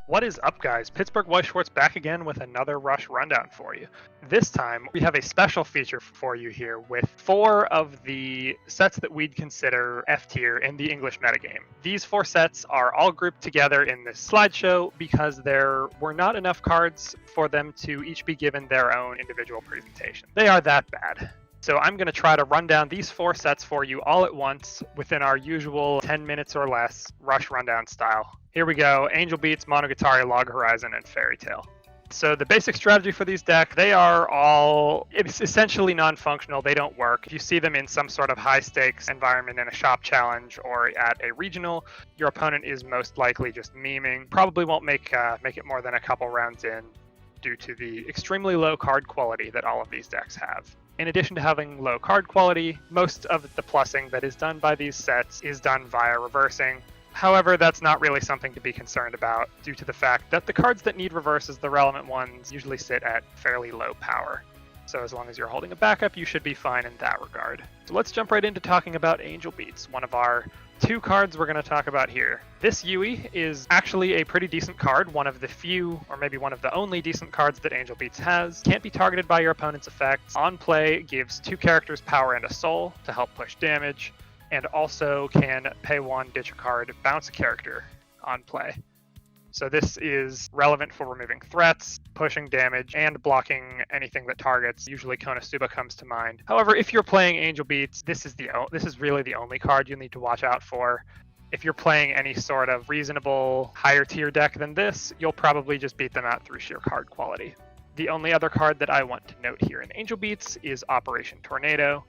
What is up, guys? Pittsburgh White Schwartz back again with another Rush rundown for you. This time, we have a special feature for you here with 4 of the sets that we'd consider F tier in the English metagame. These 4 sets are all grouped together in this slideshow because there were not enough cards for them to each be given their own individual presentation. They are that bad. So I'm going to try to run down these 4 sets for you all at once within our usual 10 minutes or less Rush rundown style. Here we go: Angel Beats, Monogatari, Log Horizon, and Fairy Tale. So the basic strategy for these decks, they are all essentially non-functional. They don't work. If you see them in some sort of high-stakes environment in a shop challenge or at a regional, your opponent is most likely just memeing. Probably won't make it more than a couple rounds in due to the extremely low card quality that all of these decks have. In addition to having low card quality, most of the plussing that is done by these sets is done via reversing. However, that's not really something to be concerned about due to the fact that the cards that need reverses, the relevant ones, usually sit at fairly low power. So as long as you're holding a backup, you should be fine in that regard. So let's jump right into talking about Angel Beats, one of our 2 cards we're going to talk about here. This Yui is actually a pretty decent card, one of the few, or maybe one of the only decent cards that Angel Beats has. Can't be targeted by your opponent's effects. On play, gives 2 characters power and a soul to help push damage, and also can pay 1, ditch a card, bounce a character on play. So this is relevant for removing threats, pushing damage, and blocking anything that targets. Usually Konosuba comes to mind. However, if you're playing Angel Beats, this is really the only card you'll need to watch out for. If you're playing any sort of reasonable higher tier deck than this, you'll probably just beat them out through sheer card quality. The only other card that I want to note here in Angel Beats is Operation Tornado.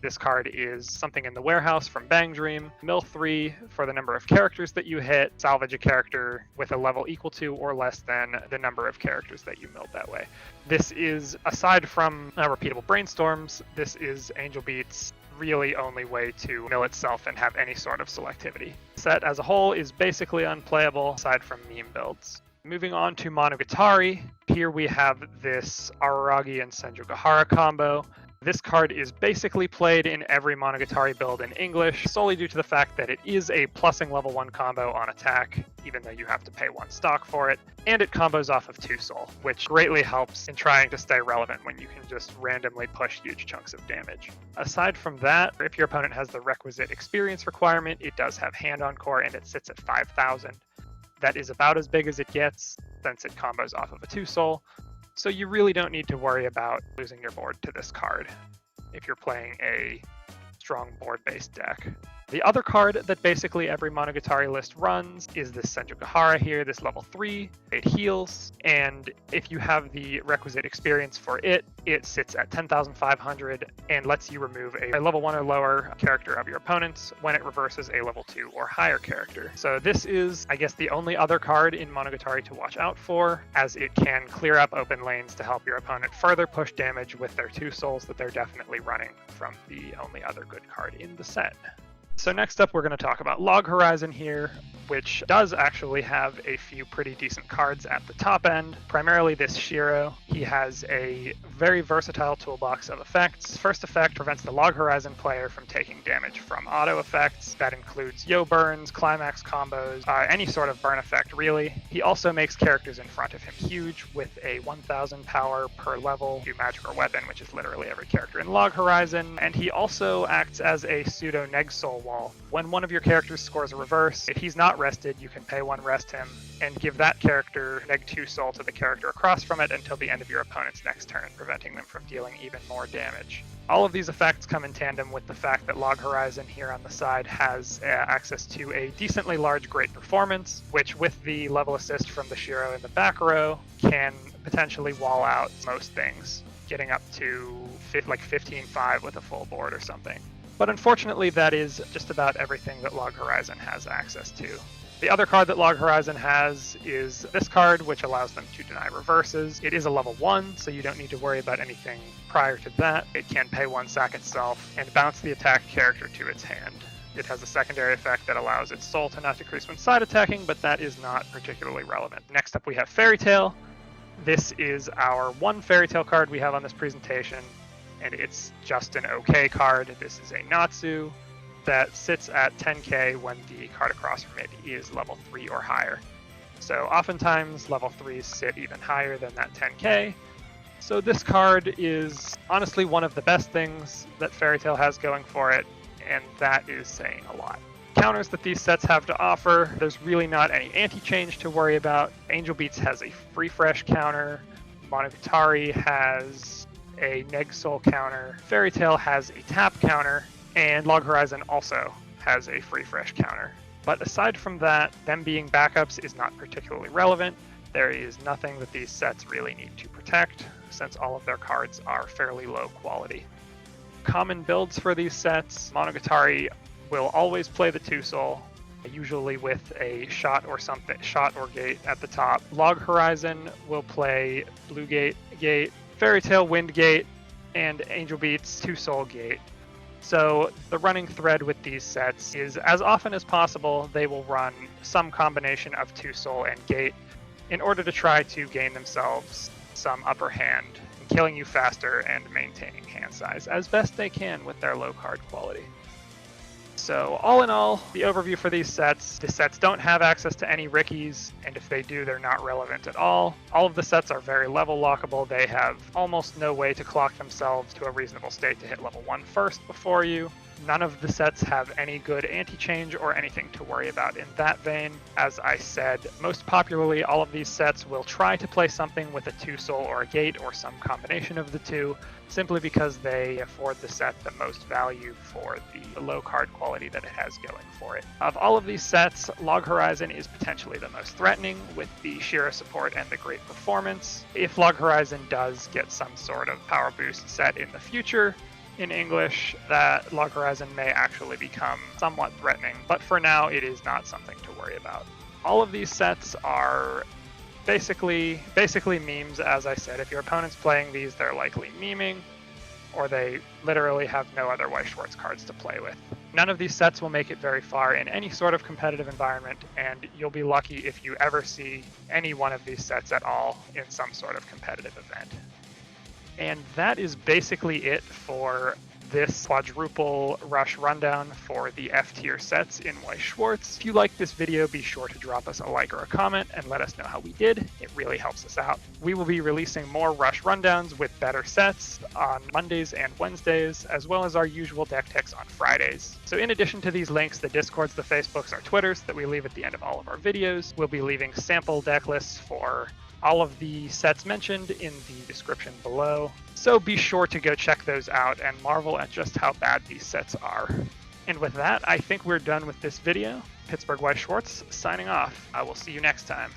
This card is something in the warehouse from Bang Dream. Mill 3 for the number of characters that you hit. Salvage a character with a level equal to or less than the number of characters that you milled that way. This is, aside from repeatable brainstorms, this is Angel Beats' really only way to mill itself and have any sort of selectivity. The set as a whole is basically unplayable aside from meme builds. Moving on to Monogatari, here we have this Araragi and Senjugahara combo. This card is basically played in every Monogatari build in English, solely due to the fact that it is a plussing level 1 combo on attack, even though you have to pay 1 stock for it, and it combos off of 2 soul, which greatly helps in trying to stay relevant when you can just randomly push huge chunks of damage. Aside from that, if your opponent has the requisite experience requirement, it does have Hand Encore and it sits at 5,000. That is about as big as it gets, since it combos off of a 2 soul. So you really don't need to worry about losing your board to this card if you're playing a strong board-based deck. The other card that basically every Monogatari list runs is this Senjugahara here, this level 3. It heals, and if you have the requisite experience for it, it sits at 10,500 and lets you remove a level 1 or lower character of your opponent's when it reverses a level 2 or higher character. So this is, I guess, the only other card in Monogatari to watch out for, as it can clear up open lanes to help your opponent further push damage with their 2 souls that they're definitely running from the only other good card in the set. So next up, we're going to talk about Log Horizon here, which does actually have a few pretty decent cards at the top end. Primarily this Shiro. He has a very versatile toolbox of effects. First effect prevents the Log Horizon player from taking damage from auto effects. That includes yo burns, climax combos, any sort of burn effect really. He also makes characters in front of him huge with a 1,000 power per level to magic or weapon, which is literally every character in Log Horizon. And he also acts as a pseudo neg soul wall. When one of your characters scores a reverse, if he's not rested, you can pay 1 rest him and give that character neg 2 soul to the character across from it until the end of your opponent's next turn, preventing them from dealing even more damage. All of these effects come in tandem with the fact that Log Horizon here on the side has access to a decently large Great Performance, which with the level assist from the Shiro in the back row can potentially wall out most things, getting up to like 15-5 with a full board or something. But unfortunately, that is just about everything that Log Horizon has access to. The other card that Log Horizon has is this card, which allows them to deny reverses. It is a level 1, so you don't need to worry about anything prior to that. It can pay 1 sack itself and bounce the attack character to its hand. It has a secondary effect that allows its soul to not decrease when side attacking, but that is not particularly relevant. Next up, we have Fairy Tale. This is our 1 Fairy Tale card we have on this presentation, and it's just an okay card. This is a Natsu that sits at 10k when the card across from it is level 3 or higher. So oftentimes level 3s sit even higher than that 10k. So this card is honestly one of the best things that Fairy Tail has going for it, and that is saying a lot. Counters that these sets have to offer, there's really not any anti-change to worry about. Angel Beats has a free fresh counter, Monogatari has a Neg Soul counter, Fairy Tail has a tap counter, and Log Horizon also has a free fresh counter. But aside from that, them being backups is not particularly relevant. There is nothing that these sets really need to protect, since all of their cards are fairly low quality. Common builds for these sets, Monogatari will always play the 2-soul, usually with a shot or gate at the top. Log Horizon will play Blue Gate, Fairy Tail Wind Gate, and Angel Beats 2-soul gate. So the running thread with these sets is, as often as possible, they will run some combination of 2-soul and gate in order to try to gain themselves some upper hand, killing you faster and maintaining hand size as best they can with their low card quality. So all in all, the overview for these sets, the sets don't have access to any Rickies, and if they do, they're not relevant at all. All of the sets are very level lockable. They have almost no way to clock themselves to a reasonable state to hit level 1 first before you. None of the sets have any good anti-change or anything to worry about in that vein. As I said, most popularly, all of these sets will try to play something with a 2-soul or a gate or some combination of the two, simply because they afford the set the most value for the low card quality that it has going for it. Of all of these sets, Log Horizon is potentially the most threatening with the Shira support and the great performance. If Log Horizon does get some sort of power boost set in the future, in English, that Log Horizon may actually become somewhat threatening, but for now it is not something to worry about. All of these sets are basically memes, as I said. If your opponent's playing these, they're likely meming, or they literally have no other Weiss Schwarz cards to play with. None of these sets will make it very far in any sort of competitive environment, and you'll be lucky if you ever see any one of these sets at all in some sort of competitive event. And that is basically it for this quadruple rush rundown for the F tier sets in Weiss Schwarz. If you liked this video, be sure to drop us a like or a comment and let us know how we did. It really helps us out. We will be releasing more rush rundowns with better sets on Mondays and Wednesdays, as well as our usual deck techs on Fridays. So in addition to these links, the Discords, the Facebooks, our Twitters that we leave at the end of all of our videos, we'll be leaving sample deck lists for all of the sets mentioned in the description below. So be sure to go check those out and marvel at just how bad these sets are. And with that, I think we're done with this video. Pittsburgh Weiss Schwarz signing off. I will see you next time.